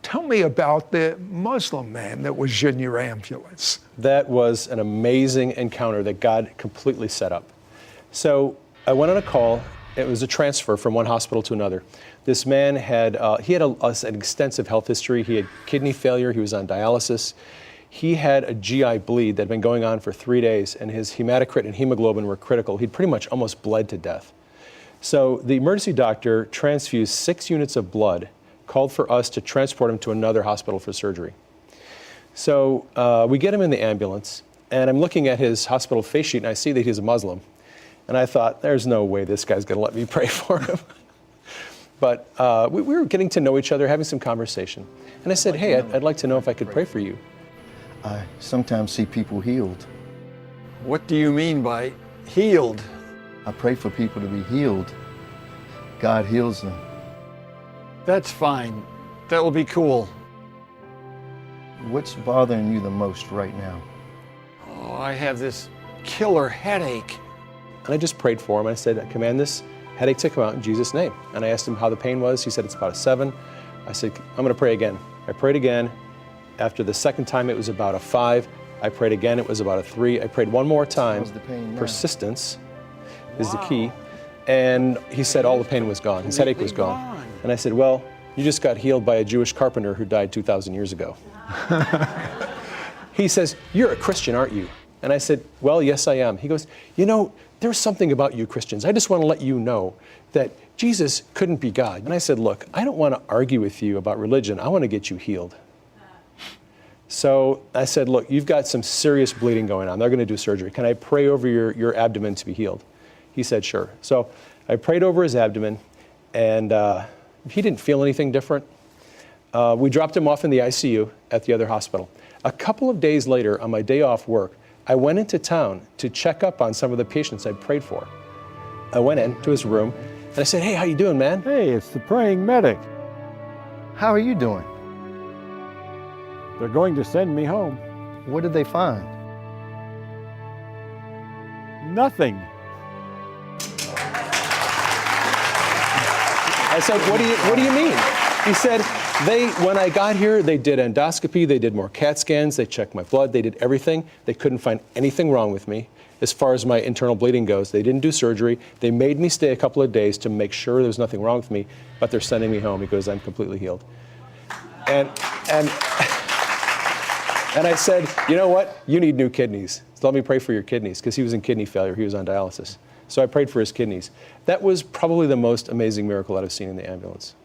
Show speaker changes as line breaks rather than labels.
Tell me about the Muslim man that was in your ambulance.
That was an amazing encounter that God completely set up. So I went on a call. It was a transfer from one hospital to another. This man had, an extensive health history. He had kidney failure. He was on dialysis. He had a GI bleed that had been going on for 3 days, and his hematocrit and hemoglobin were critical. He'd pretty much almost bled to death. So the emergency doctor transfused 6 units of blood, called for us to transport him to another hospital for surgery. So we get him in the ambulance, and I'm looking at his hospital face sheet, and I see that he's a Muslim. And I thought, there's no way this guy's going to let me pray for him. But we were getting to know each other, having some conversation. And I said, hey, I'd like to know if I could pray for you.
I sometimes see people healed.
What do you mean by healed?
I pray for people to be healed. God heals them.
That's fine. That will be cool.
What's bothering you the most right now?
Oh, I have this killer headache.
And I just prayed for him. I said, I command this headache to come out in Jesus' name. And I asked him how the pain was. He said, it's about a 7. I said, I'm going to pray again. I prayed again. After the second time, it was about a 5. I prayed again. It was about a 3. I prayed one more time.
How's the pain now?
Persistence is the key. And he said all the pain was gone. His headache was gone. And I said, well, you just got healed by a Jewish carpenter who died 2,000 years ago. He says, you're a Christian, aren't you? And I said, well, yes, I am. He goes, you know, there's something about you Christians. I just want to let you know that Jesus couldn't be God. And I said, look, I don't want to argue with you about religion. I want to get you healed. So I said, look, you've got some serious bleeding going on. They're going to do surgery. Can I pray over your abdomen to be healed? He said, sure. So I prayed over his abdomen, and he didn't feel anything different. We dropped him off in the ICU at the other hospital. A couple of days later, on my day off work, I went into town to check up on some of the patients I'd prayed for. I went into his room, and I said, hey, how you doing, man?
Hey, it's the praying medic.
How are you doing?
They're going to send me home.
What did they find?
Nothing.
I said, what do you mean? He said, when I got here, they did endoscopy, they did more CAT scans, they checked my blood, they did everything. They couldn't find anything wrong with me. As far as my internal bleeding goes, they didn't do surgery. They made me stay a couple of days to make sure there was nothing wrong with me, but they're sending me home because I'm completely healed. And I said, you know what? You need new kidneys. So let me pray for your kidneys, because he was in kidney failure. He was on dialysis. So I prayed for his kidneys. That was probably the most amazing miracle that I've seen in the ambulance.